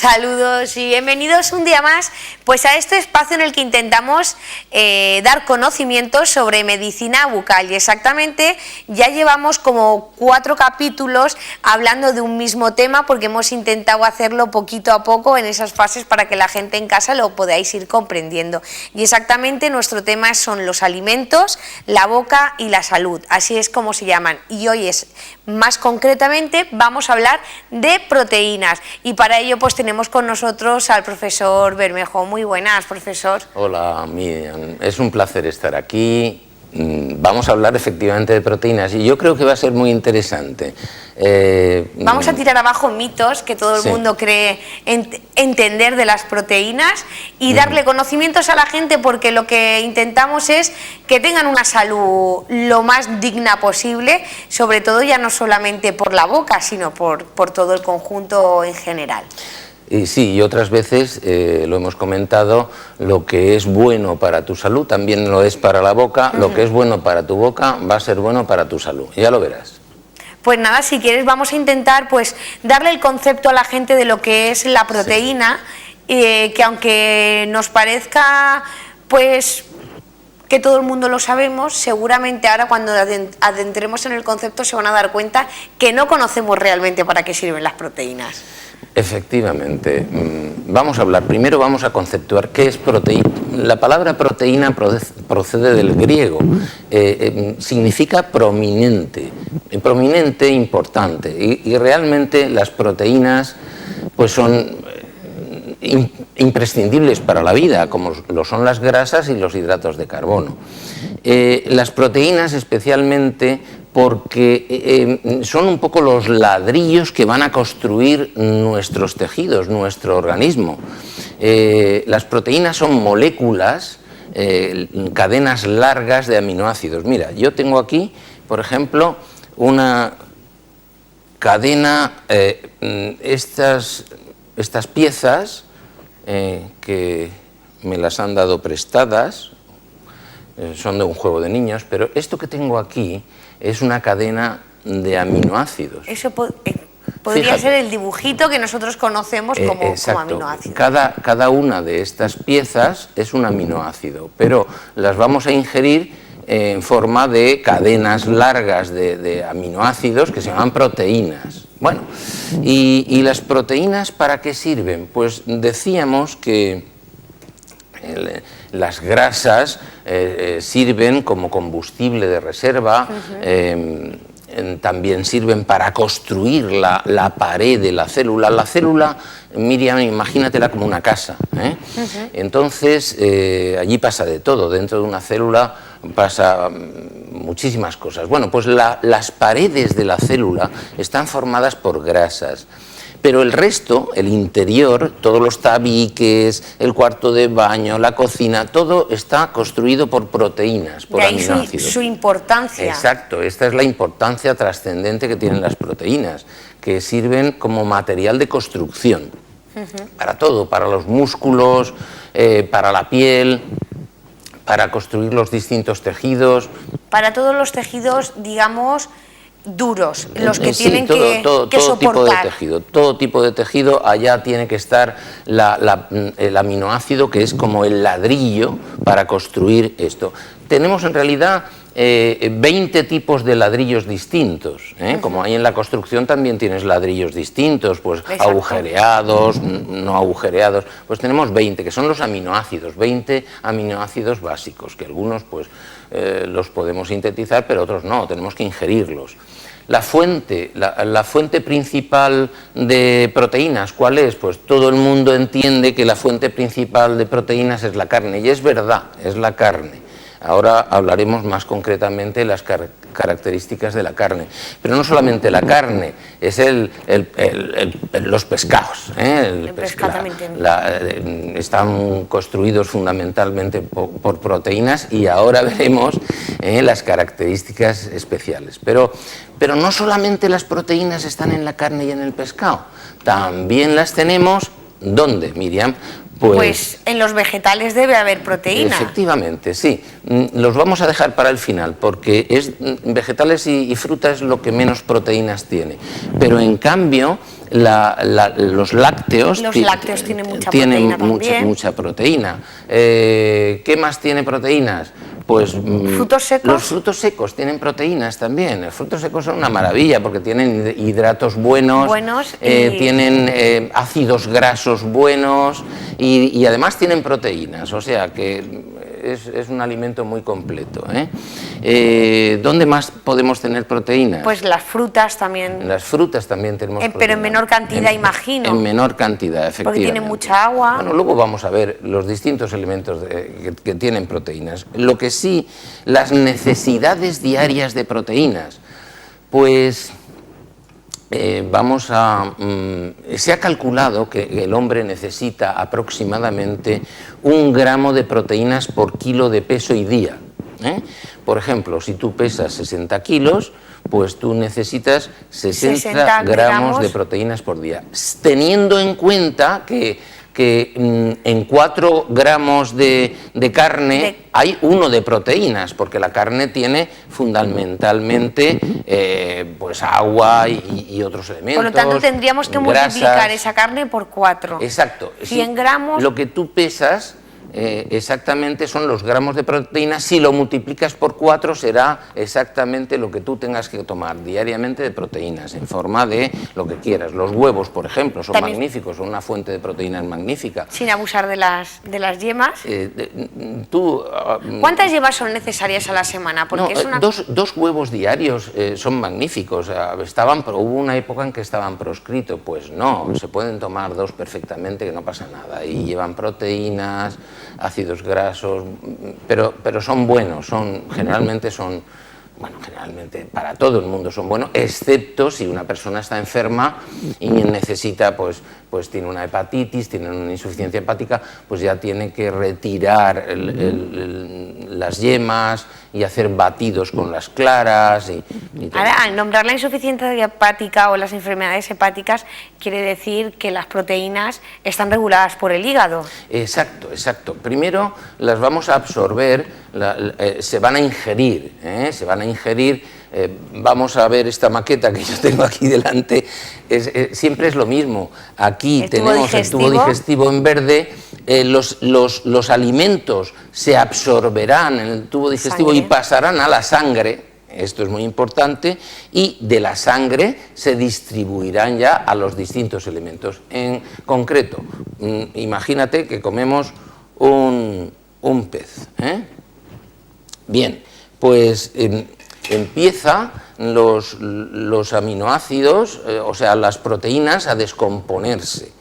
Saludos y bienvenidos un día más pues a este espacio en el que intentamos dar conocimientos sobre medicina bucal, y exactamente ya llevamos como 4 capítulos hablando de un mismo tema, porque hemos intentado hacerlo poquito a poco en esas fases para que la gente en casa lo podáis ir comprendiendo. Y exactamente nuestro tema son los alimentos, la boca y la salud, así es como se llaman, y hoy es más concretamente vamos a hablar de proteínas, y para ello pues tenemos con nosotros al profesor Bermejo. Muy buenas, profesor. Hola, Miriam, es un placer estar aquí. Vamos a hablar efectivamente de proteínas y yo creo que va a ser muy interesante. Vamos a tirar abajo mitos que todo el mundo cree entender de las proteínas y darle conocimientos a la gente, porque lo que intentamos es que tengan una salud lo más digna posible, sobre todo ya no solamente por la boca, sino por todo el conjunto en general. Y sí, y otras veces lo hemos comentado, lo que es bueno para tu salud también lo es para la boca, lo que es bueno para tu boca va a ser bueno para tu salud, ya lo verás. Pues nada, si quieres vamos a intentar pues darle el concepto a la gente de lo que es la proteína, que aunque nos parezca pues que todo el mundo lo sabemos, seguramente ahora cuando adentremos en el concepto se van a dar cuenta que no conocemos realmente para qué sirven las proteínas. Efectivamente, vamos a hablar, primero vamos a conceptuar qué es proteína. La palabra proteína procede del griego, significa prominente, importante, y realmente las proteínas pues son imprescindibles para la vida, como lo son las grasas y los hidratos de carbono. Las proteínas especialmente porque son un poco los ladrillos que van a construir nuestros tejidos, nuestro organismo. Las proteínas son moléculas, cadenas largas de aminoácidos. Mira, yo tengo aquí, por ejemplo, una cadena, estas piezas que me las han dado prestadas, son de un juego de niños, pero esto que tengo aquí es una cadena de aminoácidos. Eso podría ser el dibujito que nosotros conocemos como aminoácidos. Cada una de estas piezas es un aminoácido, pero las vamos a ingerir en forma de cadenas largas de aminoácidos que se llaman proteínas. Bueno, ¿y las proteínas para qué sirven? Pues decíamos que las grasas sirven como combustible de reserva, también sirven para construir la pared de la célula. La célula, Miriam, imagínatela como una casa, Entonces, allí pasa de todo, dentro de una célula pasa muchísimas cosas. Bueno, pues las paredes de la célula están formadas por grasas. Pero el resto, el interior, todos los tabiques, el cuarto de baño, la cocina, todo está construido por proteínas, por aminoácidos. Su importancia. Exacto, esta es la importancia trascendente que tienen las proteínas, que sirven como material de construcción, para todo, para los músculos, para la piel, para construir los distintos tejidos. Para todos los tejidos, digamos, duros, los que tienen que soportar. Todo tipo de tejido, allá tiene que estar el aminoácido, que es como el ladrillo para construir esto. Tenemos en realidad 20 tipos de ladrillos distintos, como hay en la construcción también tienes ladrillos distintos, pues agujereados, no agujereados, pues tenemos 20, que son los aminoácidos, 20 aminoácidos básicos, que algunos pues los podemos sintetizar, pero otros no, tenemos que ingerirlos. La fuente principal de proteínas, ¿cuál es? Pues todo el mundo entiende que la fuente principal de proteínas es la carne, y es verdad, es la carne. Ahora hablaremos más concretamente de las características de la carne. Pero no solamente la carne, es los pescados. El pescado también están construidos fundamentalmente por proteínas, y ahora veremos las características especiales. Pero no solamente las proteínas están en la carne y en el pescado, también las tenemos, ¿dónde, Miriam? Pues en los vegetales debe haber proteína. Efectivamente, sí. Los vamos a dejar para el final, porque vegetales y fruta es lo que menos proteínas tiene. Pero en cambio, los lácteos. Los lácteos tienen mucha proteína también. Mucha proteína. ¿Qué más tiene proteínas? Pues frutos secos. Los frutos secos tienen proteínas también. Los frutos secos son una maravilla porque tienen hidratos buenos, tienen ácidos grasos buenos y además tienen proteínas, o sea que es un alimento muy completo. ¿Dónde más podemos tener proteínas? Pues las frutas también. En las frutas también tenemos proteínas. Pero en menor cantidad, imagino. En menor cantidad, efectivamente. Porque tienen mucha agua. Bueno, luego vamos a ver los distintos elementos que tienen proteínas. Lo que sí, las necesidades diarias de proteínas, pues se ha calculado que el hombre necesita aproximadamente 1 gramo de proteínas por kilo de peso y día. Por ejemplo, si tú pesas 60 kilos, pues tú necesitas 60 gramos de proteínas por día, teniendo en cuenta que en 4 gramos de carne hay 1 de proteínas, porque la carne tiene fundamentalmente pues agua y otros elementos. Por lo tanto, tendríamos que multiplicar esa carne por 4. Exacto. 100 gramos. Lo que tú pesas exactamente son los gramos de proteína. Si lo multiplicas por 4 será exactamente lo que tú tengas que tomar diariamente de proteínas en forma de lo que quieras. Los huevos, por ejemplo, son magníficos, son una fuente de proteínas magnífica. Sin abusar de las yemas. ¿Cuántas yemas son necesarias a la semana? Porque dos huevos diarios son magníficos. Hubo una época en que estaban proscritos, pues no, se pueden tomar 2 perfectamente, que no pasa nada, y llevan proteínas, ácidos grasos, pero son buenos, generalmente para todo el mundo son buenos, excepto si una persona está enferma y necesita, pues tiene una hepatitis, tiene una insuficiencia hepática, pues ya tiene que retirar las yemas y hacer batidos con las claras. Ahora, al nombrar la insuficiencia hepática o las enfermedades hepáticas, quiere decir que las proteínas están reguladas por el hígado. Exacto. Primero las vamos a absorber, se van a ingerir. Vamos a ver esta maqueta que yo tengo aquí delante, siempre es lo mismo. Aquí tenemos el tubo digestivo en verde, los alimentos se absorberán en el tubo digestivo y pasarán a la sangre, esto es muy importante, y de la sangre se distribuirán ya a los distintos elementos. En concreto, imagínate que comemos un pez. Bien, pues empieza los aminoácidos, o sea, las proteínas a descomponerse,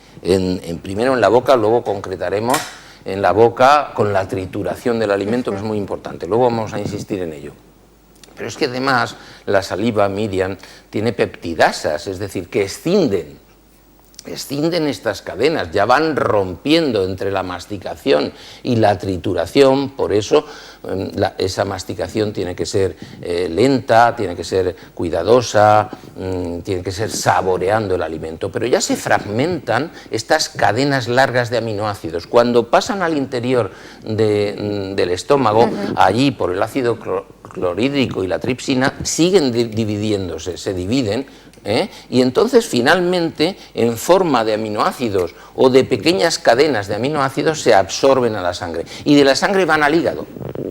primero en la boca, luego concretaremos en la boca con la trituración del alimento, que es muy importante, luego vamos a insistir en ello. Pero es que además la saliva, Miriam, tiene peptidasas, es decir, que escinden estas cadenas, ya van rompiendo entre la masticación y la trituración, por eso esa masticación tiene que ser lenta, tiene que ser cuidadosa, tiene que ser saboreando el alimento, pero ya se fragmentan estas cadenas largas de aminoácidos. Cuando pasan al interior del estómago, allí por el ácido clorhídrico y la tripsina, siguen dividiéndose, se dividen, y entonces finalmente en forma de aminoácidos o de pequeñas cadenas de aminoácidos se absorben a la sangre y de la sangre van al hígado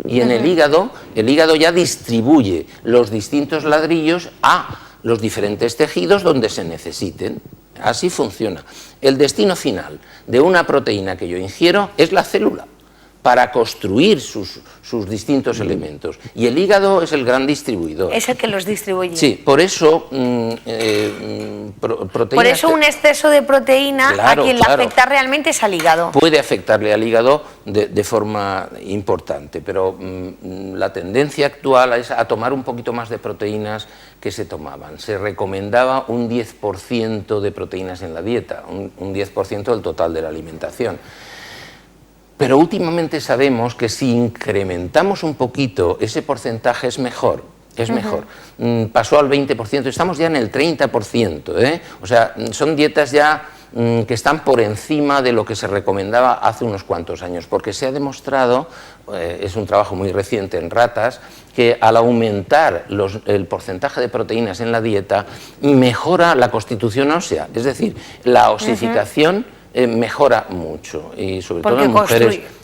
y en el hígado ya distribuye los distintos ladrillos a los diferentes tejidos donde se necesiten. Así funciona. El destino final de una proteína que yo ingiero es la célula, para construir sus distintos elementos. Y el hígado es el gran distribuidor. Es el que los distribuye. Sí, por eso Por eso un exceso de proteína a quien le afecta realmente es al hígado. Puede afectarle al hígado de forma importante, pero la tendencia actual es a tomar un poquito más de proteínas que se tomaban. Se recomendaba un 10% de proteínas en la dieta, un 10% del total de la alimentación. Pero últimamente sabemos que si incrementamos un poquito ese porcentaje es mejor. Pasó al 20%, estamos ya en el 30%, O sea, son dietas ya que están por encima de lo que se recomendaba hace unos cuantos años, porque se ha demostrado, es un trabajo muy reciente en ratas, que al aumentar el porcentaje de proteínas en la dieta mejora la constitución ósea, es decir, la osificación mejora mucho, y sobre todo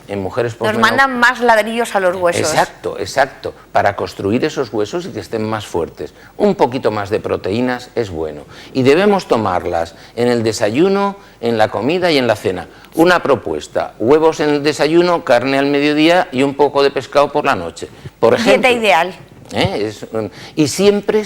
en mujeres nos mandan más ladrillos a los huesos. Exacto, exacto, para construir esos huesos y que estén más fuertes. Un poquito más de proteínas es bueno, y debemos tomarlas en el desayuno, en la comida y en la cena. Una propuesta: huevos en el desayuno, carne al mediodía y un poco de pescado por la noche, por ejemplo. Dieta ideal. Y siempre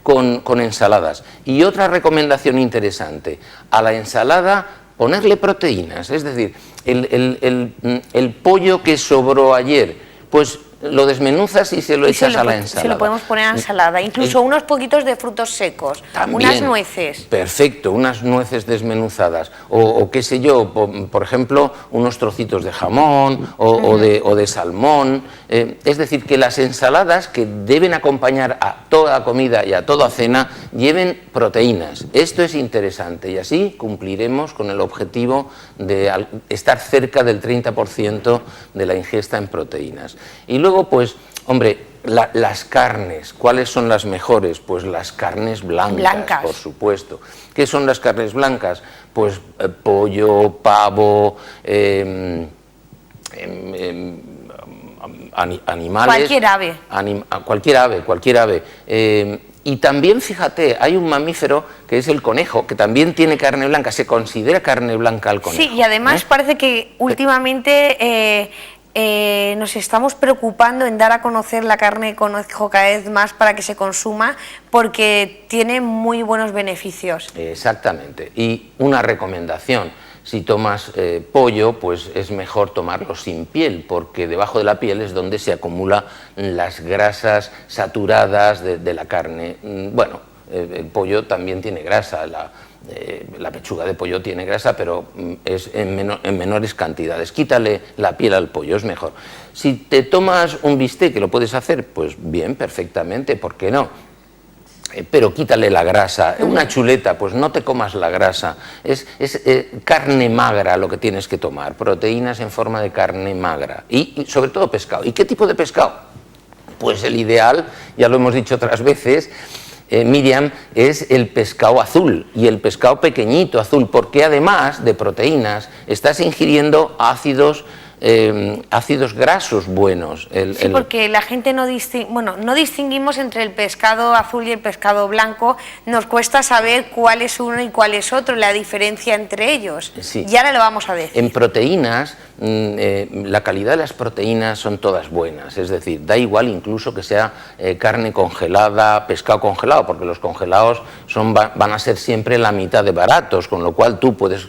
con ensaladas. Y otra recomendación interesante: a la ensalada ponerle proteínas, es decir, el pollo que sobró ayer, pues lo desmenuzas y se lo echas a la ensalada. Se lo podemos poner a la ensalada, incluso unos poquitos de frutos secos, también, unas nueces. Perfecto, unas nueces desmenuzadas, o qué sé yo, por ejemplo, unos trocitos de jamón o de salmón. Es decir, que las ensaladas que deben acompañar a toda comida y a toda cena lleven proteínas. Esto es interesante, y así cumpliremos con el objetivo de estar cerca del 30% de la ingesta en proteínas. Y luego, pues, hombre, las carnes, ¿cuáles son las mejores? Pues las carnes blancas, por supuesto. ¿Qué son las carnes blancas? Pues pollo, pavo, animales. Cualquier ave. Cualquier ave. Y también, fíjate, hay un mamífero que es el conejo, que también tiene carne blanca. Se considera carne blanca al conejo. Sí, y además parece que últimamente nos estamos preocupando en dar a conocer la carne de conejo cada vez más para que se consuma, porque tiene muy buenos beneficios. Exactamente. Y una recomendación: si tomas pollo, pues es mejor tomarlo sin piel, porque debajo de la piel es donde se acumulan las grasas saturadas de la carne. Bueno, el pollo también tiene grasa, la pechuga de pollo tiene grasa, pero es en menores cantidades. Quítale la piel al pollo, es mejor. Si te tomas un bistec, que lo puedes hacer, pues bien, perfectamente, ¿por qué no? Pero quítale la grasa. Una chuleta, pues no te comas la grasa. Es carne magra lo que tienes que tomar, proteínas en forma de carne magra, y sobre todo pescado. ¿Y qué tipo de pescado? Pues el ideal, ya lo hemos dicho otras veces, Miriam, es el pescado azul, y el pescado pequeñito azul, porque además de proteínas estás ingiriendo ácidos grasos buenos. Sí, porque la gente no distinguimos entre el pescado azul y el pescado blanco. Nos cuesta saber cuál es uno y cuál es otro, la diferencia entre ellos. Sí. Y ahora lo vamos a decir. En proteínas, la calidad de las proteínas son todas buenas, es decir, da igual incluso que sea carne congelada, pescado congelado, porque los congelados van a ser siempre la mitad de baratos, con lo cual tú puedes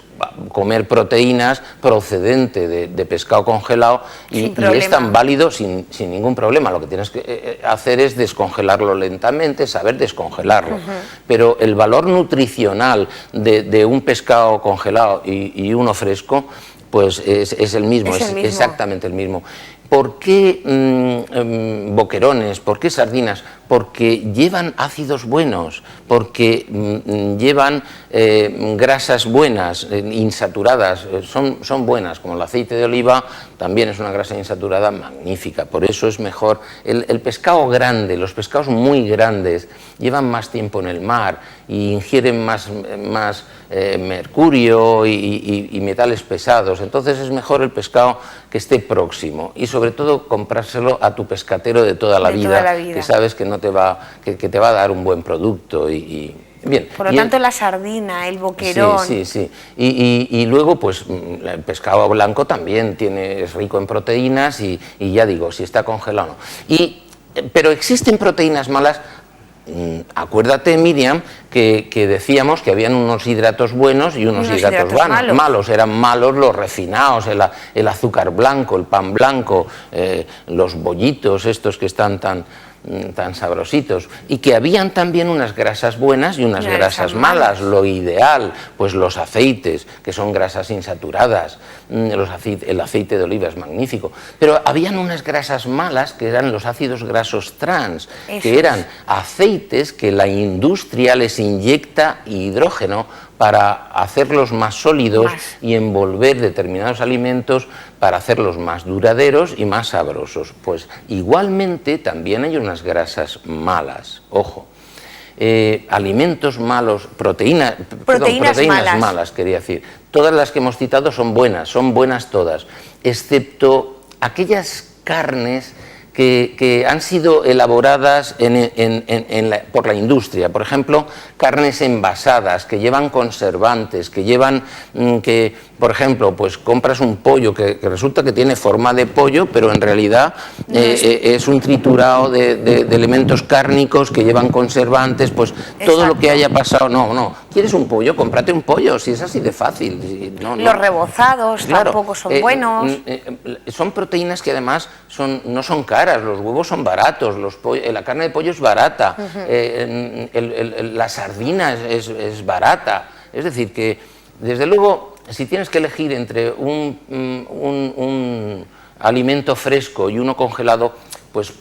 comer proteínas procedente de pescado congelado y es tan válido sin ningún problema. Lo que tienes que hacer es descongelarlo lentamente, saber descongelarlo. Pero el valor nutricional de un pescado congelado y uno fresco, pues es el mismo, es exactamente el mismo. ¿Por qué boquerones? ¿Por qué sardinas? Porque llevan ácidos buenos, porque llevan grasas buenas, insaturadas, son buenas, como el aceite de oliva también es una grasa insaturada magnífica. Por eso es mejor el pescado grande. Los pescados muy grandes llevan más tiempo en el mar y ingieren más mercurio y metales pesados. Entonces es mejor el pescado que esté próximo, y sobre todo comprárselo a tu pescatero de toda la vida, que sabes que no te va a dar un buen producto. Bien. Por lo tanto, la sardina, el boquerón. Sí. Y luego, pues, el pescado blanco también es rico en proteínas, y ya digo, si está congelado o no. Pero existen proteínas malas. Acuérdate, Miriam, que decíamos que habían unos hidratos buenos y unos hidratos malos. Eran malos los refinados, el azúcar blanco, el pan blanco, los bollitos estos que están tan sabrositos, y que habían también unas grasas buenas y unas grasas malas. Lo ideal, pues los aceites, que son grasas insaturadas, el aceite de oliva es magnífico, pero habían unas grasas malas que eran los ácidos grasos trans, que eran aceites que la industria les inyecta hidrógeno para hacerlos más sólidos y envolver determinados alimentos para hacerlos más duraderos y más sabrosos. Pues igualmente también hay unas grasas malas, ojo. Alimentos malos, proteínas malas, quería decir. Todas las que hemos citado son buenas todas, excepto aquellas carnes que han sido elaboradas por la industria. Por ejemplo, carnes envasadas, que llevan conservantes, que llevan, por ejemplo, pues compras un pollo que resulta que tiene forma de pollo, pero en realidad es un triturado de elementos cárnicos que llevan conservantes, pues todo lo que haya pasado. No, ¿quieres un pollo? Cómprate un pollo, si es así de fácil. Los rebozados tampoco son buenos. Son proteínas que además no son caras. Los huevos son baratos, la carne de pollo es barata, la sardina es barata. Es decir, que desde luego, si tienes que elegir entre un alimento fresco y uno congelado, pues,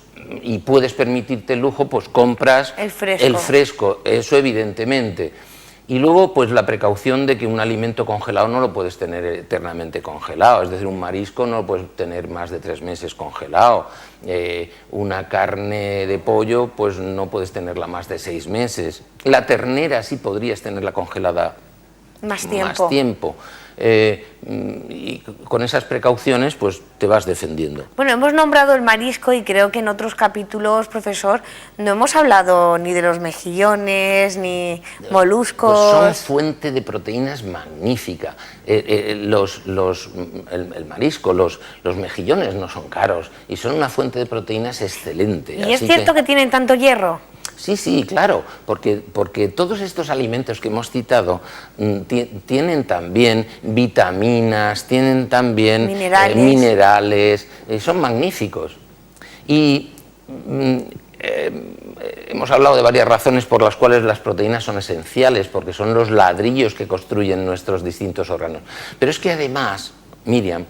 y puedes permitirte el lujo, pues compras el fresco, eso evidentemente. Y luego, pues la precaución de que un alimento congelado no lo puedes tener eternamente congelado, es decir, un marisco no lo puedes tener más de 3 meses congelado, una carne de pollo, pues no puedes tenerla más de 6 meses. La ternera sí podrías tenerla congelada más tiempo. Y con esas precauciones pues te vas defendiendo. Bueno, hemos nombrado el marisco y creo que en otros capítulos, profesor, no hemos hablado ni de los mejillones ni moluscos. Pues son fuente de proteínas magnífica. El marisco, los mejillones no son caros y son una fuente de proteínas excelente. ¿Y es cierto que tienen tanto hierro? Sí, claro, porque todos estos alimentos que hemos citado tienen también vitaminas, tienen también minerales, son magníficos. Y hemos hablado de varias razones por las cuales las proteínas son esenciales, porque son los ladrillos que construyen nuestros distintos órganos. Pero es que además, Miriam,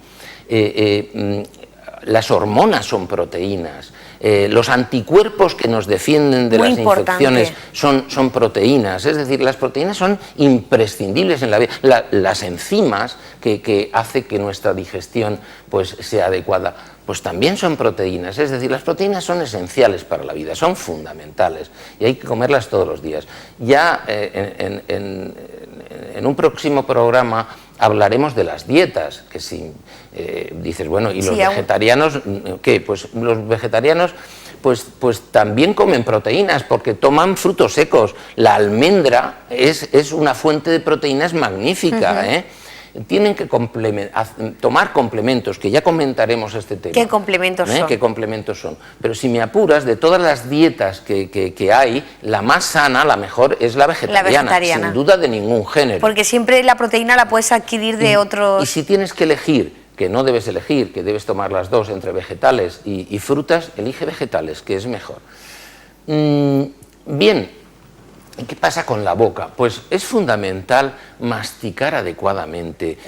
las hormonas son proteínas. Los anticuerpos que nos defienden de las infecciones son proteínas, es decir, las proteínas son imprescindibles en la vida. Las enzimas que hace que nuestra digestión pues, sea adecuada, pues también son proteínas, es decir, las proteínas son esenciales para la vida, son fundamentales y hay que comerlas todos los días. Ya en un próximo programa hablaremos de las dietas, que si dices, bueno, ¿y los vegetarianos qué? Pues los vegetarianos pues también comen proteínas porque toman frutos secos. La almendra es una fuente de proteínas magnífica, Tienen que tomar complementos, que ya comentaremos este tema. ¿Qué complementos son? ¿Qué complementos son? Pero si me apuras, de todas las dietas que hay, la más sana, la mejor, es la vegetariana, sin duda de ningún género. Porque siempre la proteína la puedes adquirir de otros... Y si tienes que elegir, que no debes elegir, que debes tomar las dos, entre vegetales y frutas, elige vegetales, que es mejor. Bien. ¿Qué pasa con la boca? Pues es fundamental masticar adecuadamente,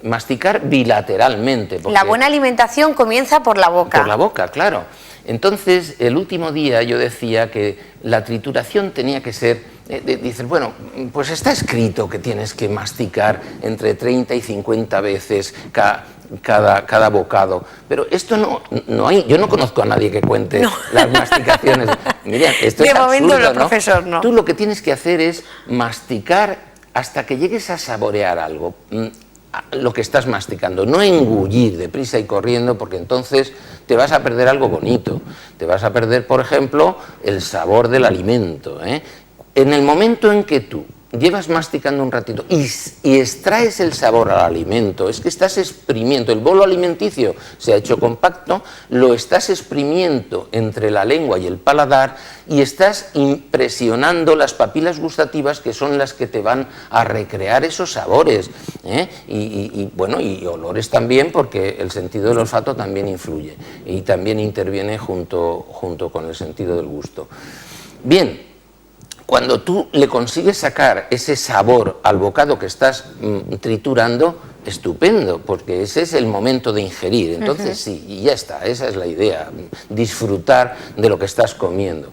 masticar bilateralmente. La buena alimentación comienza por la boca. Por la boca, claro. Entonces, el último día yo decía que la trituración tenía que ser, dices, bueno, pues está escrito que tienes que masticar entre 30 y 50 veces cada bocado, pero esto no hay, yo no conozco a nadie que cuente las masticaciones. Mira, esto es absurdo, momento no, profesor, no. Tú lo que tienes que hacer es masticar hasta que llegues a saborear algo, lo que estás masticando, no engullir deprisa y corriendo, porque entonces te vas a perder algo bonito, te vas a perder, por ejemplo, el sabor del alimento, En el momento en que tú llevas masticando un ratito y extraes el sabor al alimento, es que estás exprimiendo, el bolo alimenticio se ha hecho compacto, lo estás exprimiendo entre la lengua y el paladar y estás impresionando las papilas gustativas, que son las que te van a recrear esos sabores, y olores también, porque el sentido del olfato también influye y también interviene junto con el sentido del gusto. Bien. Cuando tú le consigues sacar ese sabor al bocado que estás triturando, estupendo, porque ese es el momento de ingerir. Entonces sí, y ya está, esa es la idea, disfrutar de lo que estás comiendo.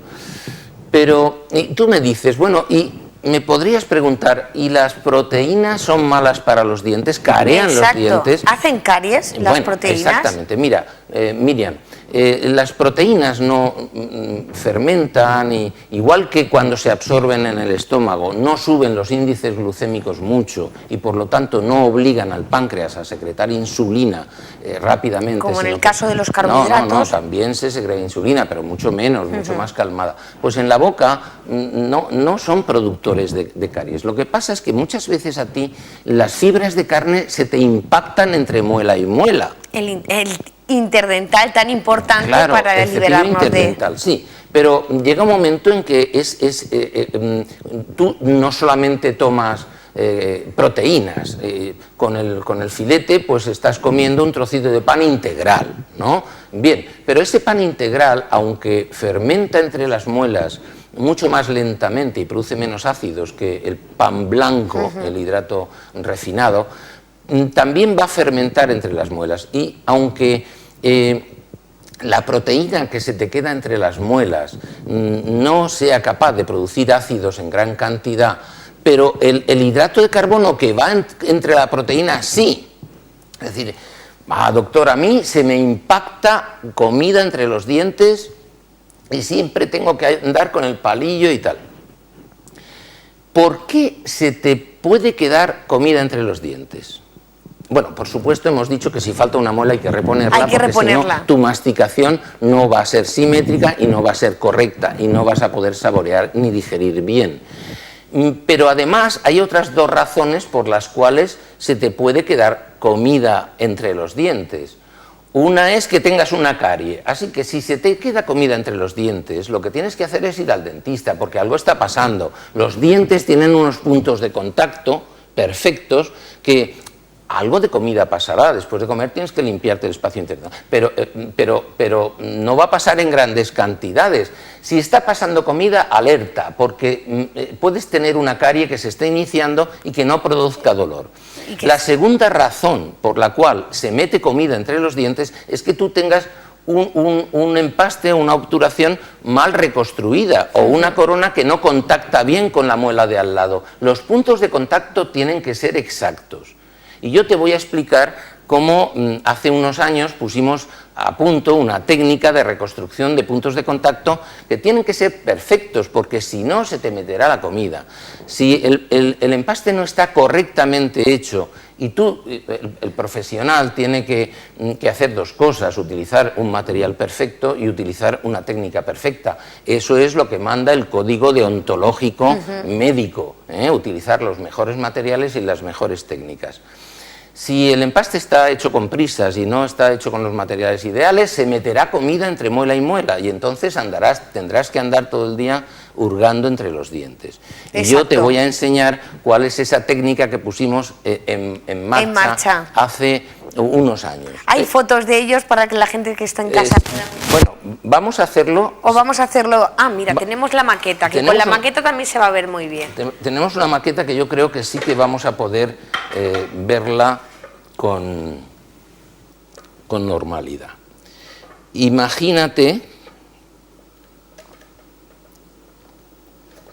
Pero tú me dices, bueno, ¿y me podrías preguntar, ¿y las proteínas son malas para los dientes? ¿Carean Exacto. los dientes? ¿Hacen caries las proteínas? Exactamente. Mira, Miriam, las proteínas no fermentan, y igual que cuando se absorben en el estómago, no suben los índices glucémicos mucho y por lo tanto no obligan al páncreas a secretar insulina rápidamente. Como en el caso de los carbohidratos. No, también se secreta insulina, pero mucho menos, mucho más calmada. Pues en la boca no son productores de caries. Lo que pasa es que muchas veces a ti las fibras de carne se te impactan entre muela y muela. El interdental tan importante, claro, para liberarnos interdental, sí, pero llega un momento en que tú no solamente tomas proteínas, con el filete pues estás comiendo un trocito de pan integral, ¿no? Bien, pero ese pan integral, aunque fermenta entre las muelas mucho más lentamente y produce menos ácidos que el pan blanco, el hidrato refinado, también va a fermentar entre las muelas, y aunque la proteína que se te queda entre las muelas no sea capaz de producir ácidos en gran cantidad, pero el hidrato de carbono que va entre la proteína sí. Es decir, doctor, a mí se me impacta comida entre los dientes y siempre tengo que andar con el palillo y tal. ¿Por qué se te puede quedar comida entre los dientes? Bueno, por supuesto hemos dicho que si falta una muela hay que reponerla, porque si no, tu masticación no va a ser simétrica y no va a ser correcta y no vas a poder saborear ni digerir bien. Pero además hay otras dos razones por las cuales se te puede quedar comida entre los dientes. Una es que tengas una carie, así que si se te queda comida entre los dientes, lo que tienes que hacer es ir al dentista, porque algo está pasando. Los dientes tienen unos puntos de contacto perfectos que algo de comida pasará. Después de comer tienes que limpiarte el espacio interno, pero no va a pasar en grandes cantidades. Si está pasando comida, alerta, porque puedes tener una carie que se está iniciando y que no produzca dolor. La segunda razón por la cual se mete comida entre los dientes es que tú tengas un empaste, una obturación mal reconstruida, o una corona que no contacta bien con la muela de al lado. Los puntos de contacto tienen que ser exactos. Y yo te voy a explicar cómo hace unos años pusimos a punto una técnica de reconstrucción de puntos de contacto que tienen que ser perfectos, porque si no se te meterá la comida. Si el empaste no está correctamente hecho y tú, el profesional, tiene que hacer dos cosas: utilizar un material perfecto y utilizar una técnica perfecta. Eso es lo que manda el código deontológico médico, utilizar los mejores materiales y las mejores técnicas. Si el empaste está hecho con prisas y no está hecho con los materiales ideales, se meterá comida entre muela y muela, y entonces tendrás que andar todo el día hurgando entre los dientes. Exacto. Y yo te voy a enseñar cuál es esa técnica que pusimos en marcha hace unos años. Hay fotos de ellos para que la gente que está en casa... Bueno, vamos a hacerlo... O vamos a hacerlo... mira, tenemos la maqueta, que con la maqueta también se va a ver muy bien. Tenemos una maqueta que yo creo que sí que vamos a poder verla con normalidad. Imagínate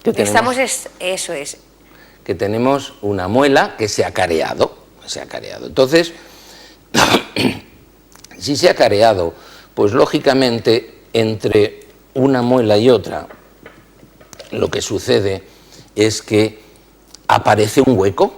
que tenemos... Eso es. Que tenemos una muela que se ha careado. Entonces, si se ha careado, pues lógicamente entre una muela y otra lo que sucede es que aparece un hueco.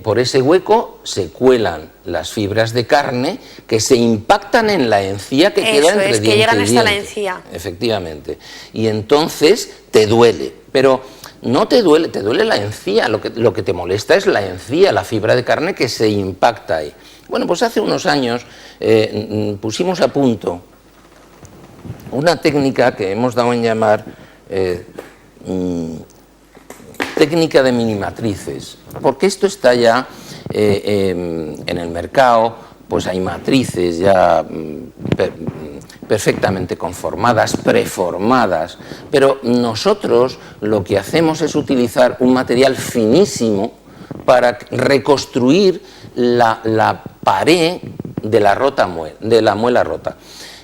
Por ese hueco se cuelan las fibras de carne que se impactan en la encía que queda entre diente y diente. Que llegan hasta la encía. Efectivamente. Y entonces te duele, pero no te duele, te duele la encía. Lo que te molesta es la encía, la fibra de carne que se impacta ahí. Bueno, pues hace unos años pusimos a punto una técnica que hemos dado en llamar técnica de minimatrices, porque esto está ya en el mercado, pues hay matrices ya perfectamente conformadas, preformadas, pero nosotros lo que hacemos es utilizar un material finísimo para reconstruir la pared de la muela rota.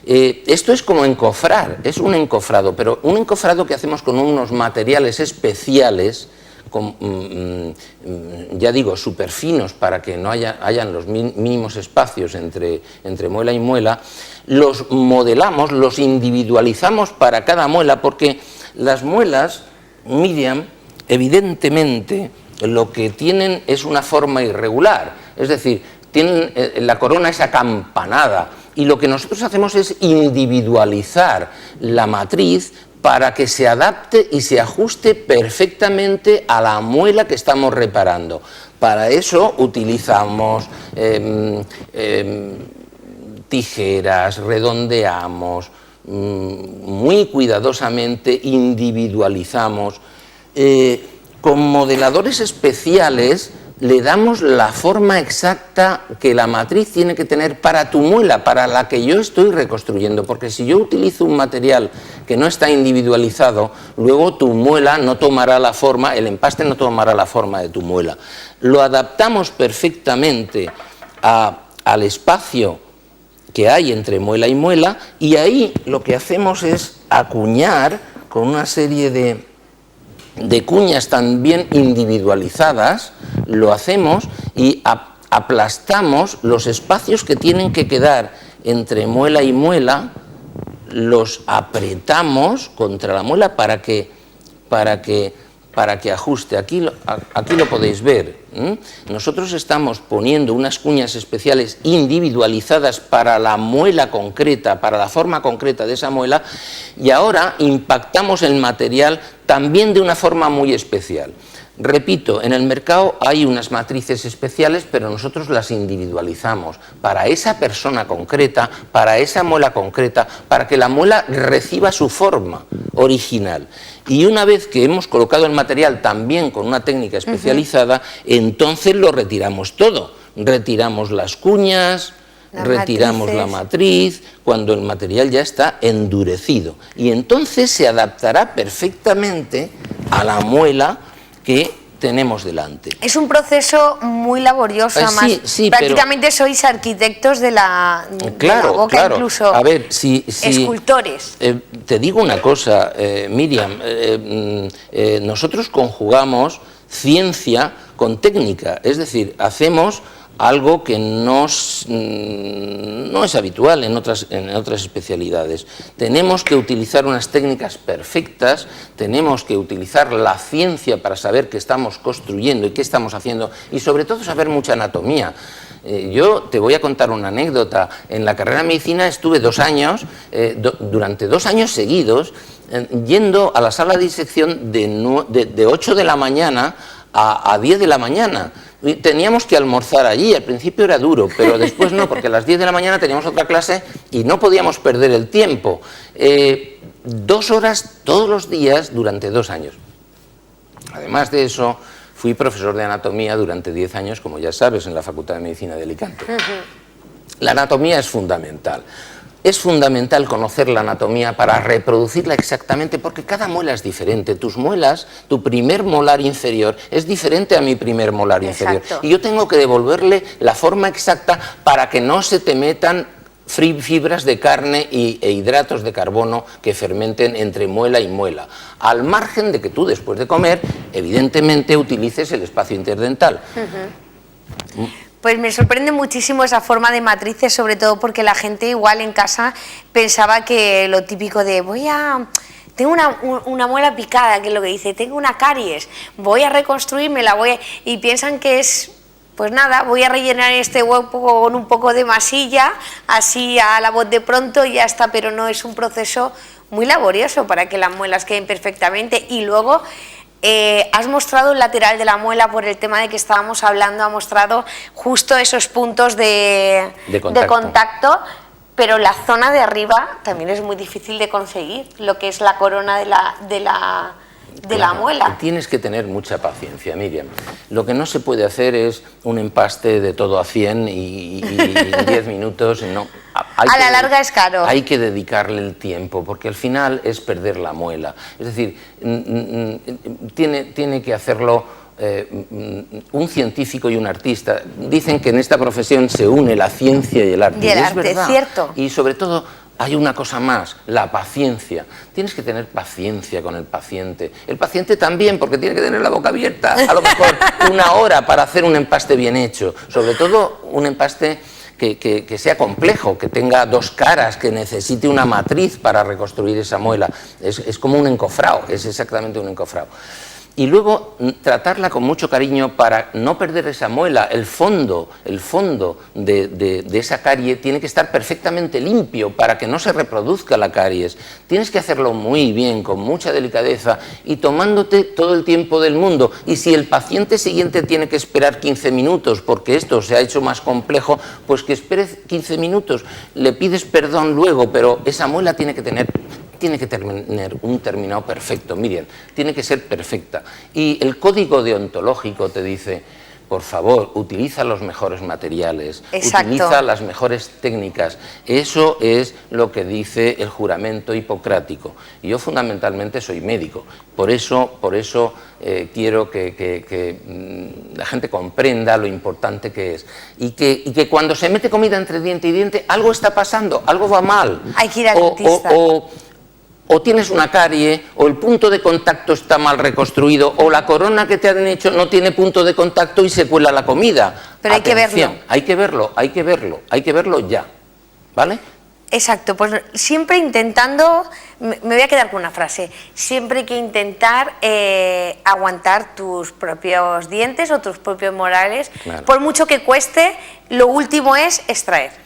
Esto es como encofrar, es un encofrado, pero un encofrado que hacemos con unos materiales especiales, ya digo, súper finos para que no hayan los mínimos espacios entre muela y muela. Los modelamos, los individualizamos para cada muela, porque las muelas, Miriam, evidentemente lo que tienen es una forma irregular, es decir, tienen, la corona es acampanada, y lo que nosotros hacemos es individualizar la matriz para que se adapte y se ajuste perfectamente a la muela que estamos reparando. Para eso utilizamos tijeras, redondeamos, muy cuidadosamente individualizamos. Con modeladores especiales le damos la forma exacta que la matriz tiene que tener para tu muela, para la que yo estoy reconstruyendo, porque si yo utilizo un material que no está individualizado, luego tu muela no tomará la forma, el empaste no tomará la forma de tu muela. Lo adaptamos perfectamente al espacio que hay entre muela y muela, y ahí lo que hacemos es acuñar con una serie de cuñas también individualizadas, lo hacemos y aplastamos los espacios que tienen que quedar entre muela y muela, los apretamos contra la muela para que ajuste. Aquí lo podéis ver. Nosotros estamos poniendo unas cuñas especiales individualizadas para la muela concreta, para la forma concreta de esa muela, y ahora impactamos el material también de una forma muy especial. Repito, en el mercado hay unas matrices especiales, pero nosotros las individualizamos para esa persona concreta, para esa muela concreta, para que la muela reciba su forma original. Y una vez que hemos colocado el material también con una técnica especializada, entonces lo retiramos todo. Retiramos las cuñas, retiramos la matriz, cuando el material ya está endurecido. Y entonces se adaptará perfectamente a la muela que tenemos delante. Es un proceso muy laborioso, además. Sí, prácticamente pero sois arquitectos de la boca, claro. Incluso a ver, escultores. Te digo una cosa, Miriam, nosotros conjugamos ciencia con técnica, es decir, hacemos algo que no es habitual en otras especialidades. Tenemos que utilizar unas técnicas perfectas, tenemos que utilizar la ciencia para saber qué estamos construyendo y qué estamos haciendo, y sobre todo saber mucha anatomía. Yo te voy a contar una anécdota. En la carrera de medicina estuve 2 años, durante 2 años seguidos, yendo a la sala de disección de 8 de la mañana a 10 de la mañana. Teníamos que almorzar allí, al principio era duro, pero después no, porque a las 10 de la mañana teníamos otra clase y no podíamos perder el tiempo. 2 horas todos los días durante 2 años. Además de eso, fui profesor de anatomía durante 10 años, como ya sabes, en la Facultad de Medicina de Alicante. La anatomía es fundamental. Es fundamental conocer la anatomía para reproducirla exactamente, porque cada muela es diferente. Tus muelas, tu primer molar inferior es diferente a mi primer molar inferior. Y yo tengo que devolverle la forma exacta para que no se te metan fibras de carne e hidratos de carbono que fermenten entre muela y muela. Al margen de que tú, después de comer, evidentemente utilices el espacio interdental. Pues me sorprende muchísimo esa forma de matrices, sobre todo porque la gente igual en casa pensaba que lo típico de tengo una muela picada, que es lo que dice, tengo una caries, voy a reconstruírmela, y piensan que es, pues nada, voy a rellenar este hueco con un poco de masilla, así a la voz de pronto y ya está, pero no, es un proceso muy laborioso para que las muelas queden perfectamente. Y luego has mostrado el lateral de la muela, por el tema de que estábamos hablando, ha mostrado justo esos puntos de contacto, pero la zona de arriba también es muy difícil de conseguir, lo que es la corona de la muela. Tienes que tener mucha paciencia, Miriam. Lo que no se puede hacer es un empaste de todo a 100 y 10 minutos. No. A la larga es caro. Hay que dedicarle el tiempo, porque al final es perder la muela. Es decir, tiene que hacerlo un científico y un artista. Dicen que en esta profesión se une la ciencia y el arte. Y el es arte, verdad. cierto. Y sobre todo hay una cosa más, la paciencia. Tienes que tener paciencia con el paciente. El paciente también, porque tiene que tener la boca abierta. A lo mejor 1 hora para hacer un empaste bien hecho. Sobre todo un empaste que sea complejo, que tenga 2 caras, que necesite una matriz para reconstruir esa muela. Es como un encofrado, es exactamente un encofrado. Y luego tratarla con mucho cariño para no perder esa muela. El fondo de esa carie tiene que estar perfectamente limpio para que no se reproduzca la caries. Tienes que hacerlo muy bien, con mucha delicadeza y tomándote todo el tiempo del mundo. Y si el paciente siguiente tiene que esperar 15 minutos porque esto se ha hecho más complejo, pues que espere 15 minutos. Le pides perdón luego, pero esa muela tiene que tener un terminado perfecto, Miriam, tiene que ser perfecta. Y el código deontológico te dice, por favor, utiliza los mejores materiales, Exacto. Utiliza las mejores técnicas. Eso es lo que dice el juramento hipocrático. Y yo fundamentalmente soy médico, por eso quiero que la gente comprenda lo importante que es. Y que cuando se mete comida entre diente y diente, algo está pasando, algo va mal. Hay que ir al dentista. O tienes una carie, o el punto de contacto está mal reconstruido, o la corona que te han hecho no tiene punto de contacto y se cuela la comida. Pero atención, hay que verlo ya, ¿vale? Exacto, pues siempre intentando, me voy a quedar con una frase, siempre hay que intentar aguantar tus propios dientes o tus propios molares, claro. Por mucho que cueste, lo último es extraer.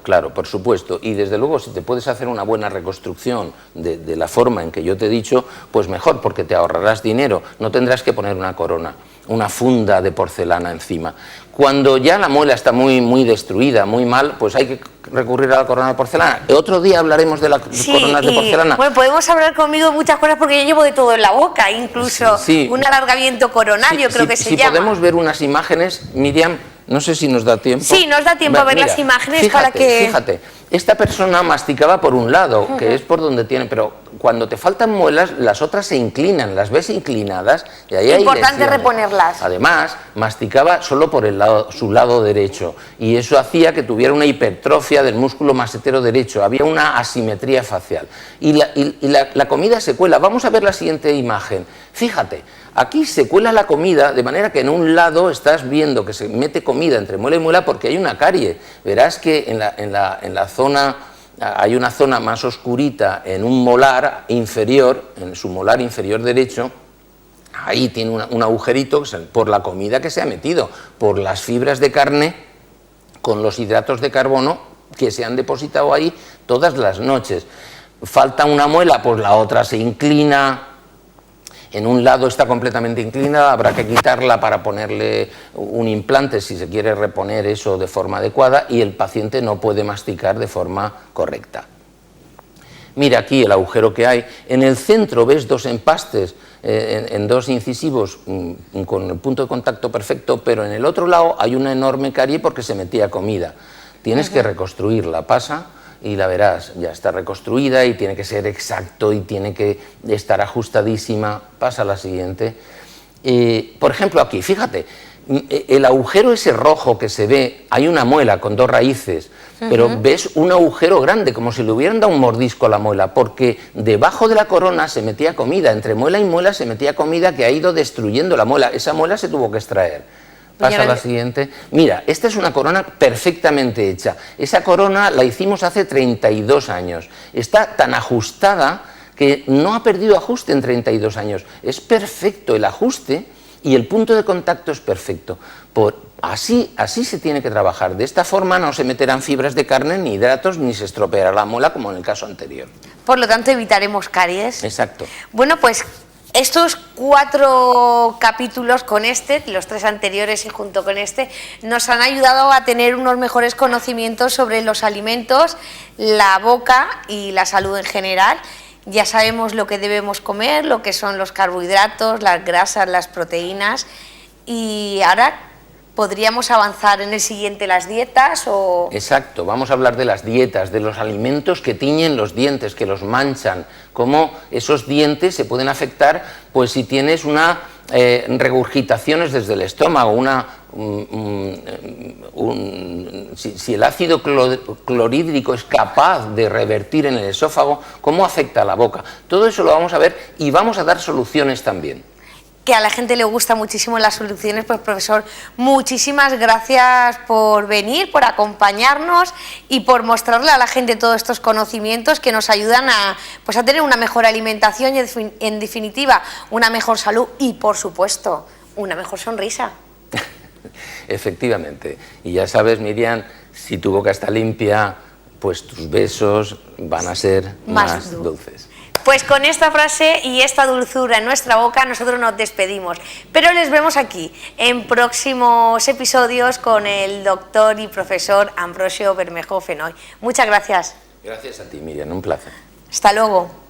Claro, por supuesto. Y desde luego, si te puedes hacer una buena reconstrucción de la forma en que yo te he dicho, pues mejor, porque te ahorrarás dinero. No tendrás que poner una corona, una funda de porcelana encima. Cuando ya la muela está muy destruida, muy mal, pues hay que recurrir a la corona de porcelana. Otro día hablaremos de las coronas de porcelana. Bueno, podemos hablar conmigo de muchas cosas porque yo llevo de todo en la boca, incluso un alargamiento coronario, creo que se llama. Si podemos ver unas imágenes, Miriam. No sé si nos da tiempo. Sí, nos da tiempo a ver las imágenes. Fíjate, esta persona masticaba por un lado, que es por donde tiene, pero cuando te faltan muelas, las otras se inclinan, las ves inclinadas y ahí hay importante reponerlas. Además, masticaba solo por su lado derecho y eso hacía que tuviera una hipertrofia del músculo masetero derecho, había una asimetría facial. Y la comida se cuela. Vamos a ver la siguiente imagen. Fíjate. Aquí se cuela la comida de manera que en un lado estás viendo que se mete comida entre muela y muela porque hay una carie. Verás que en la zona, hay una zona más oscurita en un molar inferior, en su molar inferior derecho, ahí tiene un agujerito por la comida que se ha metido, por las fibras de carne con los hidratos de carbono que se han depositado ahí todas las noches. Falta una muela, pues la otra se inclina. En un lado está completamente inclinada, habrá que quitarla para ponerle un implante si se quiere reponer eso de forma adecuada y el paciente no puede masticar de forma correcta. Mira aquí el agujero que hay. En el centro ves 2 empastes en 2 incisivos con el punto de contacto perfecto, pero en el otro lado hay una enorme carie porque se metía comida. Tienes que reconstruirla, pasa. Y la verás, ya está reconstruida y tiene que ser exacto y tiene que estar ajustadísima. Pasa a la siguiente. Por ejemplo, aquí, fíjate, el agujero ese rojo que se ve, hay una muela con 2 raíces, pero ves un agujero grande, como si le hubieran dado un mordisco a la muela, porque debajo de la corona se metía comida, entre muela y muela se metía comida que ha ido destruyendo la muela. Esa muela se tuvo que extraer. Pasa a la siguiente. Mira, esta es una corona perfectamente hecha. Esa corona la hicimos hace 32 años. Está tan ajustada que no ha perdido ajuste en 32 años. Es perfecto el ajuste y el punto de contacto es perfecto. Así se tiene que trabajar. De esta forma no se meterán fibras de carne ni hidratos ni se estropeará la muela como en el caso anterior. Por lo tanto, evitaremos caries. Exacto. Bueno, pues estos 4 capítulos con los 3 anteriores y junto con nos han ayudado a tener unos mejores conocimientos sobre los alimentos, la boca y la salud en general. Ya sabemos lo que debemos comer, lo que son los carbohidratos, las grasas, las proteínas y ahora ¿podríamos avanzar en el siguiente las dietas? Exacto, vamos a hablar de las dietas, de los alimentos que tiñen los dientes, que los manchan, cómo esos dientes se pueden afectar pues si tienes una regurgitaciones desde el estómago, si el ácido clorhídrico es capaz de revertir en el esófago, ¿cómo afecta a la boca? Todo eso lo vamos a ver y vamos a dar soluciones también. Que a la gente le gusta muchísimo las soluciones, pues profesor, muchísimas gracias por venir, por acompañarnos y por mostrarle a la gente todos estos conocimientos que nos ayudan a tener una mejor alimentación y en definitiva una mejor salud y por supuesto una mejor sonrisa. Efectivamente, y ya sabes, Miriam, si tu boca está limpia, pues tus besos van a ser más dulces. Pues con esta frase y esta dulzura en nuestra boca nosotros nos despedimos, pero les vemos aquí en próximos episodios con el doctor y profesor Ambrosio Bermejo Fenoy. Muchas gracias. Gracias a ti, Miriam, un placer. Hasta luego.